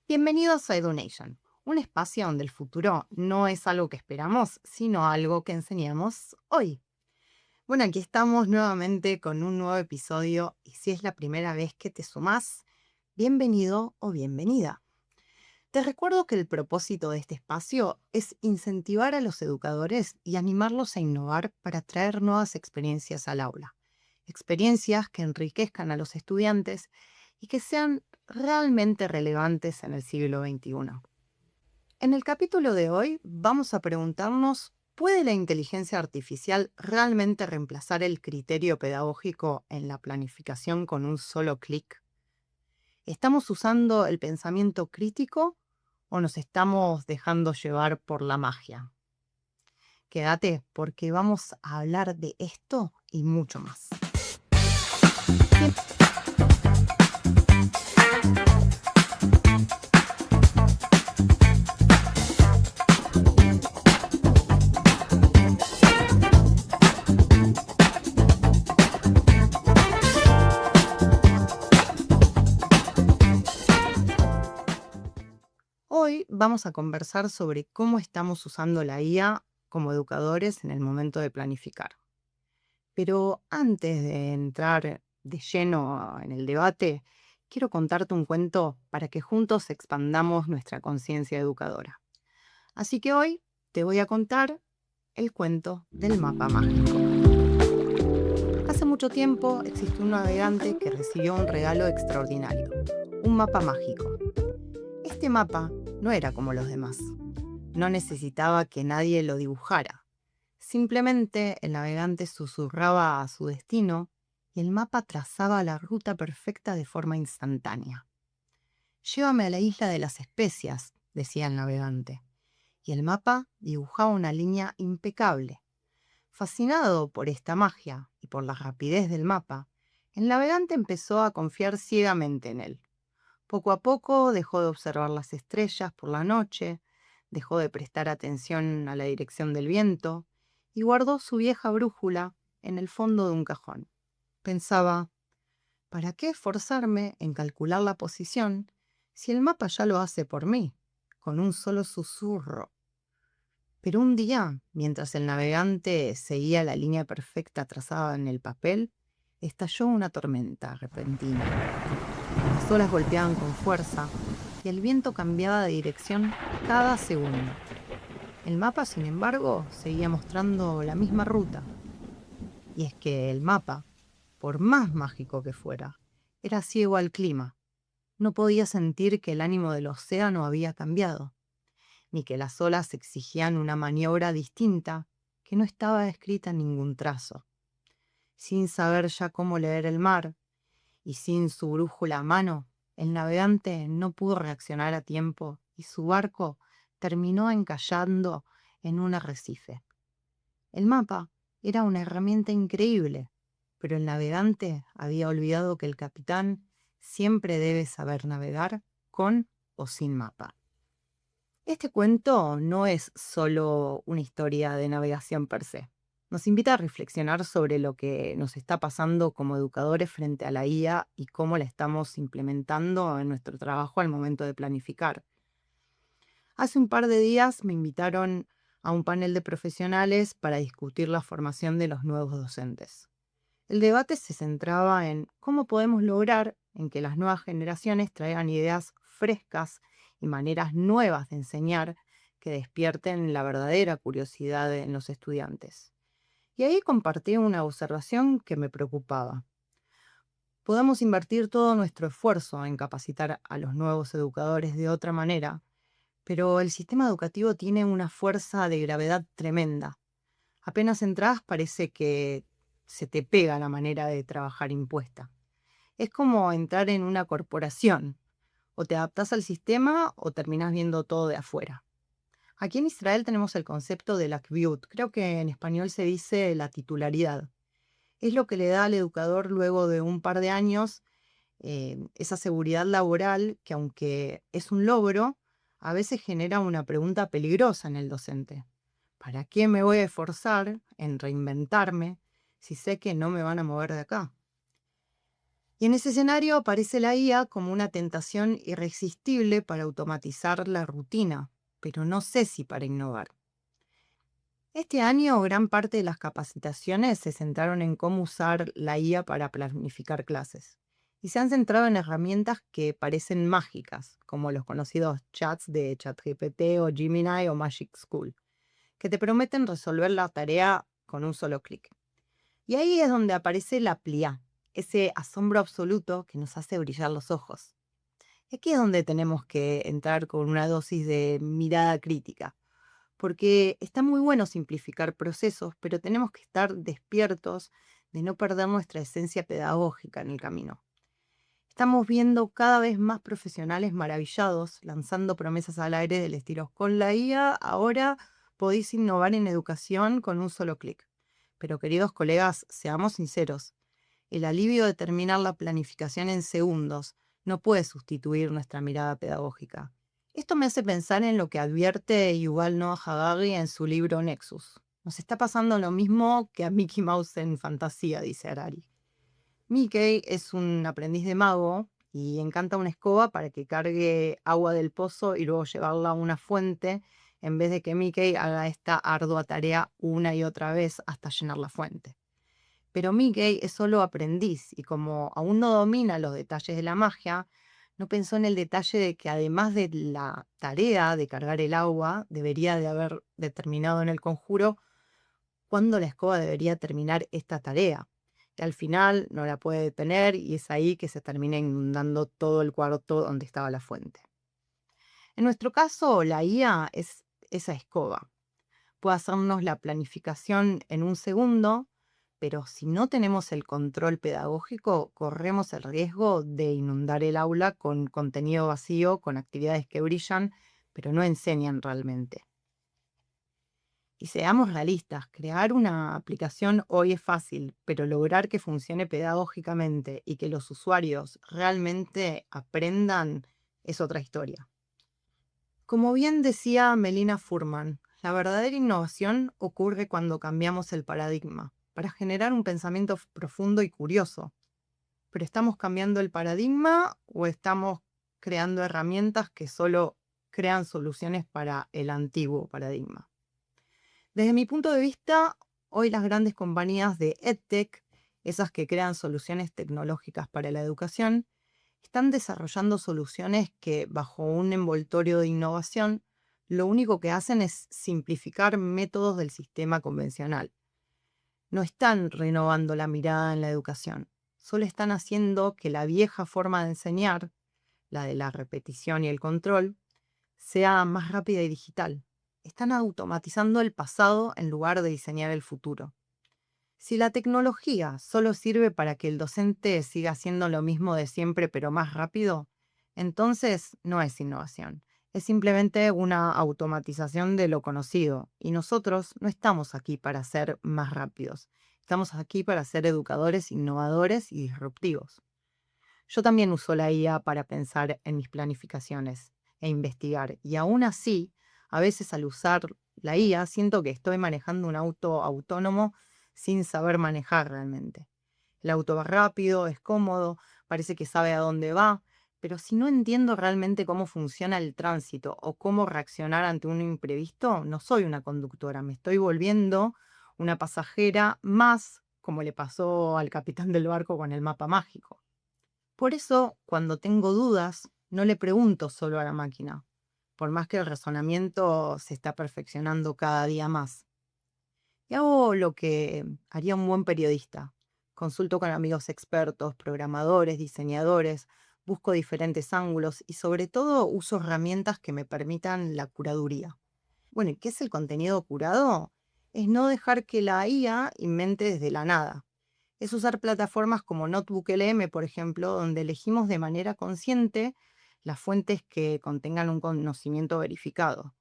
Bienvenidos a EduNation, un espacio donde el futuro no es algo que esperamos, sino algo que enseñamos hoy. Bueno, aquí estamos nuevamente con un nuevo episodio y si es la primera vez que te sumás, bienvenido o bienvenida. Te recuerdo que el propósito de este espacio es incentivar a los educadores y animarlos a innovar para traer nuevas experiencias al aula. Experiencias que enriquezcan a los estudiantes y que sean realmente relevantes en el siglo XXI. En el capítulo de hoy vamos a preguntarnos, ¿puede la inteligencia artificial realmente reemplazar el criterio pedagógico en la planificación con un solo clic? ¿Estamos usando el pensamiento crítico o nos estamos dejando llevar por la magia? Quédate porque vamos a hablar de esto y mucho más. Hoy vamos a conversar sobre cómo estamos usando la IA como educadores en el momento de planificar. Pero antes de entrar de lleno en el debate, quiero contarte un cuento para que juntos expandamos nuestra conciencia educadora. Así que hoy te voy a contar el cuento del mapa mágico. Hace mucho tiempo existió un navegante que recibió un regalo extraordinario, un mapa mágico. Este mapa no era como los demás. No necesitaba que nadie lo dibujara. Simplemente el navegante susurraba a su destino y el mapa trazaba la ruta perfecta de forma instantánea. «Llévame a la isla de las especias», decía el navegante, y el mapa dibujaba una línea impecable. Fascinado por esta magia y por la rapidez del mapa, el navegante empezó a confiar ciegamente en él. Poco a poco dejó de observar las estrellas por la noche, dejó de prestar atención a la dirección del viento y guardó su vieja brújula en el fondo de un cajón. Pensaba, ¿para qué esforzarme en calcular la posición si el mapa ya lo hace por mí, con un solo susurro? Pero un día, mientras el navegante seguía la línea perfecta trazada en el papel, estalló una tormenta repentina. Las olas golpeaban con fuerza y el viento cambiaba de dirección cada segundo. El mapa, sin embargo, seguía mostrando la misma ruta. Y es que el mapa, por más mágico que fuera, era ciego al clima. No podía sentir que el ánimo del océano había cambiado, ni que las olas exigían una maniobra distinta que no estaba escrita en ningún trazo. Sin saber ya cómo leer el mar, y sin su brújula a mano, el navegante no pudo reaccionar a tiempo y su barco terminó encallando en un arrecife. El mapa era una herramienta increíble, pero el navegante había olvidado que el capitán siempre debe saber navegar con o sin mapa. Este cuento no es solo una historia de navegación per se. Nos invita a reflexionar sobre lo que nos está pasando como educadores frente a la IA y cómo la estamos implementando en nuestro trabajo al momento de planificar. Hace un par de días me invitaron a un panel de profesionales para discutir la formación de los nuevos docentes. El debate se centraba en cómo podemos lograr en que las nuevas generaciones traigan ideas frescas y maneras nuevas de enseñar que despierten la verdadera curiosidad en los estudiantes. Y ahí compartí una observación que me preocupaba. Podemos invertir todo nuestro esfuerzo en capacitar a los nuevos educadores de otra manera, pero el sistema educativo tiene una fuerza de gravedad tremenda. Apenas entras parece que se te pega la manera de trabajar impuesta. Es como entrar en una corporación. O te adaptás al sistema o terminás viendo todo de afuera. Aquí en Israel tenemos el concepto de la kviut. Creo que en español se dice la titularidad. Es lo que le da al educador luego de un par de años esa seguridad laboral que, aunque es un logro, a veces genera una pregunta peligrosa en el docente. ¿Para qué me voy a esforzar en reinventarme si sé que no me van a mover de acá? Y en ese escenario aparece la IA como una tentación irresistible para automatizar la rutina, pero no sé si para innovar. Este año, gran parte de las capacitaciones se centraron en cómo usar la IA para planificar clases. Y se han centrado en herramientas que parecen mágicas, como los conocidos chats de ChatGPT o Gemini o Magic School, que te prometen resolver la tarea con un solo clic. Y ahí es donde aparece la plia, ese asombro absoluto que nos hace brillar los ojos. Y aquí es donde tenemos que entrar con una dosis de mirada crítica, porque está muy bueno simplificar procesos, pero tenemos que estar despiertos de no perder nuestra esencia pedagógica en el camino. Estamos viendo cada vez más profesionales maravillados lanzando promesas al aire del estilo: con la IA ahora podéis innovar en educación con un solo clic. Pero queridos colegas, seamos sinceros, el alivio de terminar la planificación en segundos no puede sustituir nuestra mirada pedagógica. Esto me hace pensar en lo que advierte Yuval Noah Harari en su libro Nexus. Nos está pasando lo mismo que a Mickey Mouse en Fantasía, dice Harari. Mickey es un aprendiz de mago y encanta una escoba para que cargue agua del pozo y luego llevarla a una fuente, en vez de que Mickey haga esta ardua tarea una y otra vez hasta llenar la fuente. Pero Mickey es solo aprendiz y como aún no domina los detalles de la magia, no pensó en el detalle de que además de la tarea de cargar el agua, debería de haber determinado en el conjuro cuándo la escoba debería terminar esta tarea. Y al final no la puede detener y es ahí que se termina inundando todo el cuarto donde estaba la fuente. En nuestro caso, la IA es esa escoba. Puede hacernos la planificación en un segundo, pero si no tenemos el control pedagógico, corremos el riesgo de inundar el aula con contenido vacío, con actividades que brillan, pero no enseñan realmente. Y seamos realistas, crear una aplicación hoy es fácil, pero lograr que funcione pedagógicamente y que los usuarios realmente aprendan es otra historia. Como bien decía Melina Furman, la verdadera innovación ocurre cuando cambiamos el paradigma, para generar un pensamiento profundo y curioso. ¿Pero estamos cambiando el paradigma o estamos creando herramientas que solo crean soluciones para el antiguo paradigma? Desde mi punto de vista, hoy las grandes compañías de EdTech, esas que crean soluciones tecnológicas para la educación, están desarrollando soluciones que, bajo un envoltorio de innovación, lo único que hacen es simplificar métodos del sistema convencional. No están renovando la mirada en la educación, solo están haciendo que la vieja forma de enseñar, la de la repetición y el control, sea más rápida y digital. Están automatizando el pasado en lugar de diseñar el futuro. Si la tecnología solo sirve para que el docente siga haciendo lo mismo de siempre pero más rápido, entonces no es innovación. Es simplemente una automatización de lo conocido. Y nosotros no estamos aquí para ser más rápidos. Estamos aquí para ser educadores, innovadores y disruptivos. Yo también uso la IA para pensar en mis planificaciones e investigar. Y aún así, a veces al usar la IA, siento que estoy manejando un auto autónomo sin saber manejar realmente. El auto va rápido, es cómodo, parece que sabe a dónde va, pero si no entiendo realmente cómo funciona el tránsito o cómo reaccionar ante un imprevisto, no soy una conductora, me estoy volviendo una pasajera más, como le pasó al capitán del barco con el mapa mágico. Por eso, cuando tengo dudas, no le pregunto solo a la máquina, por más que el razonamiento se está perfeccionando cada día más. Y hago lo que haría un buen periodista. Consulto con amigos expertos, programadores, diseñadores, busco diferentes ángulos y sobre todo uso herramientas que me permitan la curaduría. Bueno, ¿y qué es el contenido curado? Es no dejar que la IA invente desde la nada. Es usar plataformas como Notebook LM, por ejemplo, donde elegimos de manera consciente las fuentes que contengan un conocimiento verificado.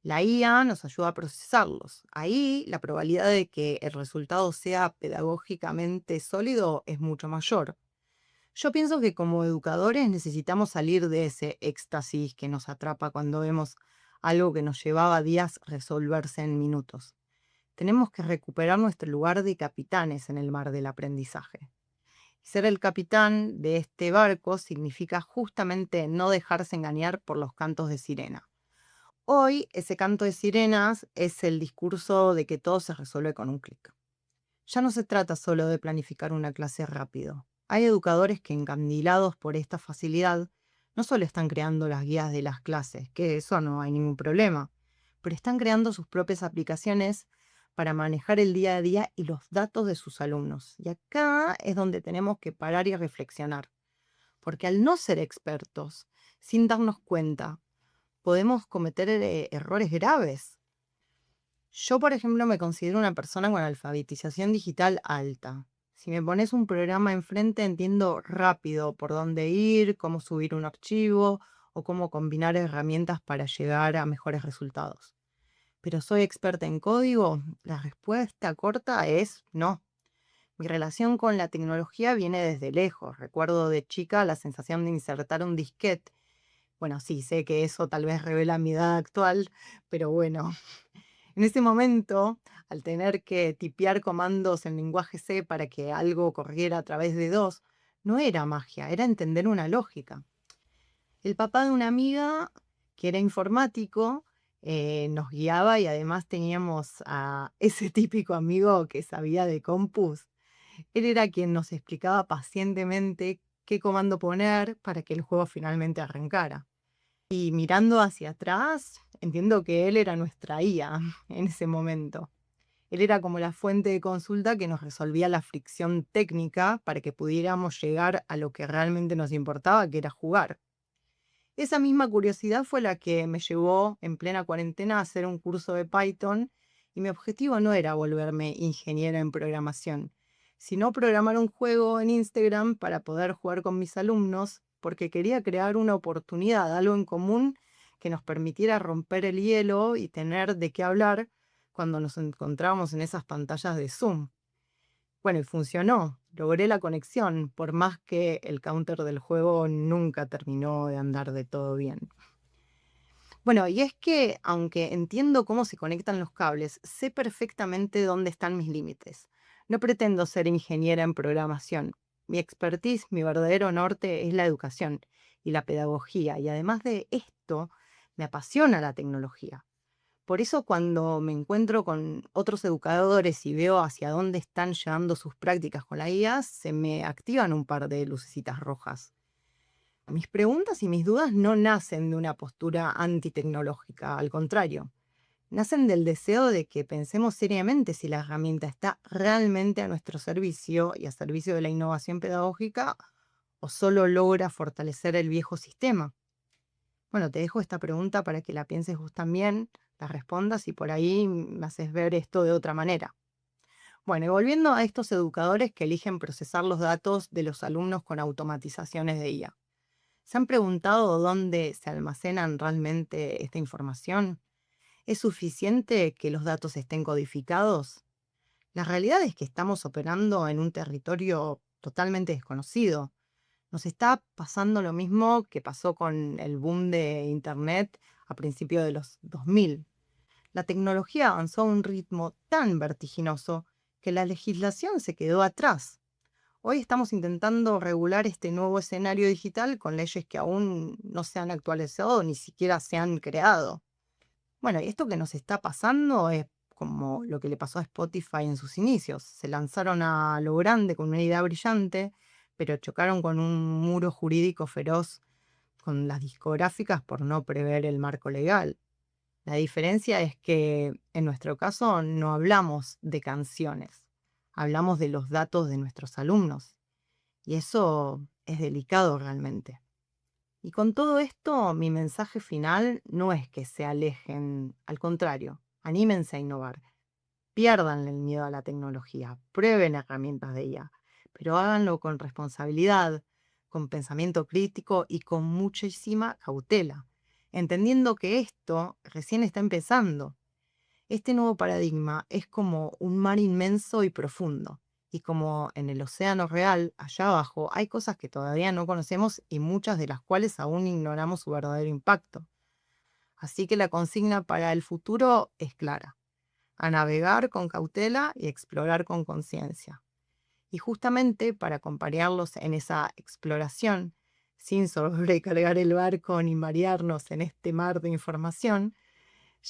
La IA nos ayuda a procesarlos. Ahí la probabilidad de que el resultado sea pedagógicamente sólido es mucho mayor. Yo pienso que como educadores necesitamos salir de ese éxtasis que nos atrapa cuando vemos algo que nos llevaba días resolverse en minutos. Tenemos que recuperar nuestro lugar de capitanes en el mar del aprendizaje. Ser el capitán de este barco significa justamente no dejarse engañar por los cantos de sirena. Hoy ese canto de sirenas es el discurso de que todo se resuelve con un clic. Ya no se trata solo de planificar una clase rápido. Hay educadores que, encandilados por esta facilidad, no solo están creando las guías de las clases, que eso no hay ningún problema, pero están creando sus propias aplicaciones para manejar el día a día y los datos de sus alumnos. Y acá es donde tenemos que parar y reflexionar, porque al no ser expertos, sin darnos cuenta, podemos cometer errores graves. Yo, por ejemplo, me considero una persona con alfabetización digital alta. Si me pones un programa enfrente, entiendo rápido por dónde ir, cómo subir un archivo o cómo combinar herramientas para llegar a mejores resultados. Pero ¿soy experta en código? La respuesta corta es no. Mi relación con la tecnología viene desde lejos. Recuerdo de chica la sensación de insertar un disquete. Bueno, sí, sé que eso tal vez revela mi edad actual, pero bueno, en ese momento, al tener que tipear comandos en lenguaje C para que algo corriera a través de DOS, no era magia, era entender una lógica. El papá de una amiga, que era informático, nos guiaba y además teníamos a ese típico amigo que sabía de compus. Él era quien nos explicaba pacientemente qué comando poner para que el juego finalmente arrancara. Y mirando hacia atrás, entiendo que él era nuestra IA en ese momento. Él era como la fuente de consulta que nos resolvía la fricción técnica para que pudiéramos llegar a lo que realmente nos importaba, que era jugar. Esa misma curiosidad fue la que me llevó en plena cuarentena a hacer un curso de Python, y mi objetivo no era volverme ingeniera en programación, sino programar un juego en Instagram para poder jugar con mis alumnos, porque quería crear una oportunidad, algo en común que nos permitiera romper el hielo y tener de qué hablar cuando nos encontrábamos en esas pantallas de Zoom. Bueno, y funcionó. Logré la conexión, por más que el counter del juego nunca terminó de andar de todo bien. Bueno, y es que, aunque entiendo cómo se conectan los cables, sé perfectamente dónde están mis límites. No pretendo ser ingeniera en programación. Mi expertise, mi verdadero norte es la educación y la pedagogía, y además de esto, me apasiona la tecnología. Por eso cuando me encuentro con otros educadores y veo hacia dónde están llevando sus prácticas con la IA, se me activan un par de lucecitas rojas. Mis preguntas y mis dudas no nacen de una postura antitecnológica, al contrario, nacen del deseo de que pensemos seriamente si la herramienta está realmente a nuestro servicio y a servicio de la innovación pedagógica, o solo logra fortalecer el viejo sistema. Bueno, te dejo esta pregunta para que la pienses vos también, la respondas y por ahí me haces ver esto de otra manera. Bueno, y volviendo a estos educadores que eligen procesar los datos de los alumnos con automatizaciones de IA. ¿Se han preguntado dónde se almacenan realmente esta información? ¿Es suficiente que los datos estén codificados? La realidad es que estamos operando en un territorio totalmente desconocido. Nos está pasando lo mismo que pasó con el boom de Internet a principios de los 2000. La tecnología avanzó a un ritmo tan vertiginoso que la legislación se quedó atrás. Hoy estamos intentando regular este nuevo escenario digital con leyes que aún no se han actualizado ni siquiera se han creado. Bueno, y esto que nos está pasando es como lo que le pasó a Spotify en sus inicios. Se lanzaron a lo grande con una idea brillante, pero chocaron con un muro jurídico feroz con las discográficas por no prever el marco legal. La diferencia es que en nuestro caso no hablamos de canciones, hablamos de los datos de nuestros alumnos. Y eso es delicado realmente. Y con todo esto, mi mensaje final no es que se alejen, al contrario, anímense a innovar, pierdan el miedo a la tecnología, prueben herramientas de IA, pero háganlo con responsabilidad, con pensamiento crítico y con muchísima cautela, entendiendo que esto recién está empezando. Este nuevo paradigma es como un mar inmenso y profundo, y como en el océano real, allá abajo, hay cosas que todavía no conocemos y muchas de las cuales aún ignoramos su verdadero impacto. Así que la consigna para el futuro es clara: a navegar con cautela y explorar con conciencia. Y justamente para acompañarlos en esa exploración, sin sobrecargar el barco ni marearnos en este mar de información,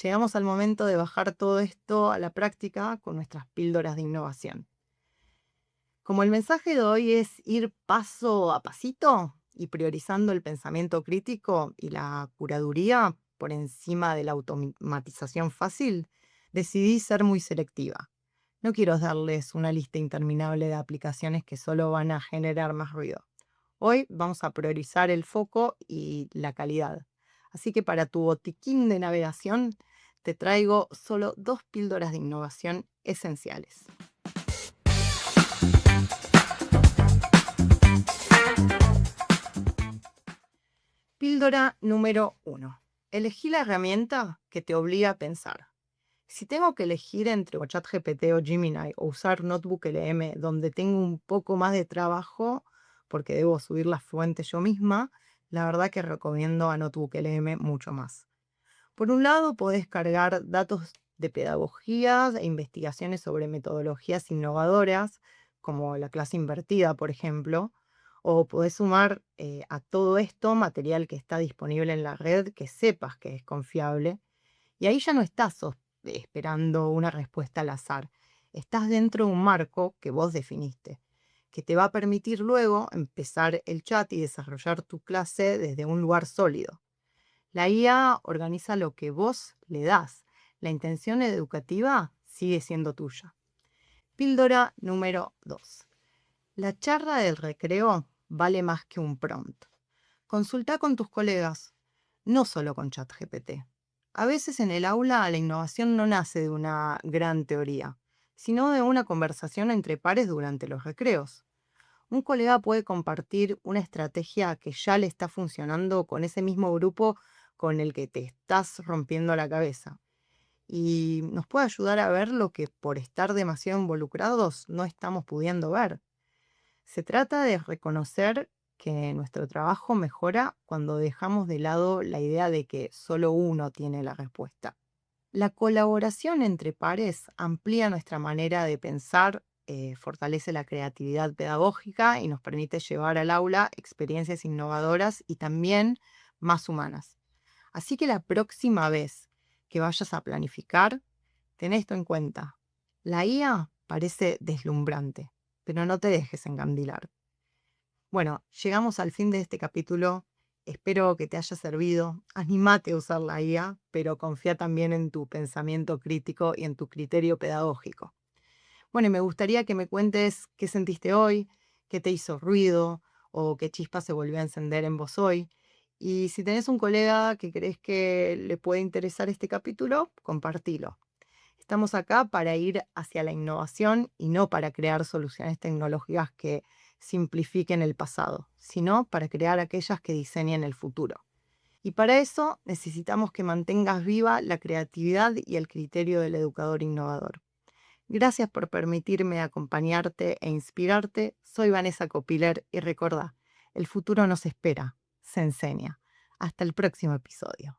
llegamos al momento de bajar todo esto a la práctica con nuestras píldoras de innovación. Como el mensaje de hoy es ir paso a pasito y priorizando el pensamiento crítico y la curaduría por encima de la automatización fácil, decidí ser muy selectiva. No quiero darles una lista interminable de aplicaciones que solo van a generar más ruido. Hoy vamos a priorizar el foco y la calidad. Así que para tu botiquín de navegación te traigo solo 2 píldoras de innovación esenciales. Píldora número 1. Elegí la herramienta que te obliga a pensar. Si tengo que elegir entre o ChatGPT o Gemini o usar Notebook LM donde tengo un poco más de trabajo porque debo subir la fuente yo misma, la verdad que recomiendo a Notebook LM mucho más. Por un lado, podés cargar datos de pedagogías e investigaciones sobre metodologías innovadoras, como la clase invertida, por ejemplo, o podés sumar a todo esto material que está disponible en la red que sepas que es confiable, y ahí ya no estás esperando una respuesta al azar. Estás dentro de un marco que vos definiste, que te va a permitir luego empezar el chat y desarrollar tu clase desde un lugar sólido. La IA organiza lo que vos le das. La intención educativa sigue siendo tuya. Píldora número 2. La charla del recreo vale más que un prompt. Consulta con tus colegas, no solo con ChatGPT. A veces en el aula la innovación no nace de una gran teoría, sino de una conversación entre pares durante los recreos. Un colega puede compartir una estrategia que ya le está funcionando con ese mismo grupo con el que te estás rompiendo la cabeza. Y nos puede ayudar a ver lo que por estar demasiado involucrados no estamos pudiendo ver. Se trata de reconocer que nuestro trabajo mejora cuando dejamos de lado la idea de que solo uno tiene la respuesta. La colaboración entre pares amplía nuestra manera de pensar, fortalece la creatividad pedagógica y nos permite llevar al aula experiencias innovadoras y también más humanas. Así que la próxima vez que vayas a planificar, ten esto en cuenta. La IA parece deslumbrante, pero no te dejes encandilar. Bueno, llegamos al fin de este capítulo. Espero que te haya servido. Anímate a usar la IA, pero confía también en tu pensamiento crítico y en tu criterio pedagógico. Bueno, y me gustaría que me cuentes qué sentiste hoy, qué te hizo ruido o qué chispa se volvió a encender en vos hoy. Y si tenés un colega que crees que le puede interesar este capítulo, compartilo. Estamos acá para ir hacia la innovación y no para crear soluciones tecnológicas que simplifiquen el pasado, sino para crear aquellas que diseñen el futuro. Y para eso necesitamos que mantengas viva la creatividad y el criterio del educador innovador. Gracias por permitirme acompañarte e inspirarte. Soy Vanessa Copiler y recordá, el futuro nos espera, se enseña. Hasta el próximo episodio.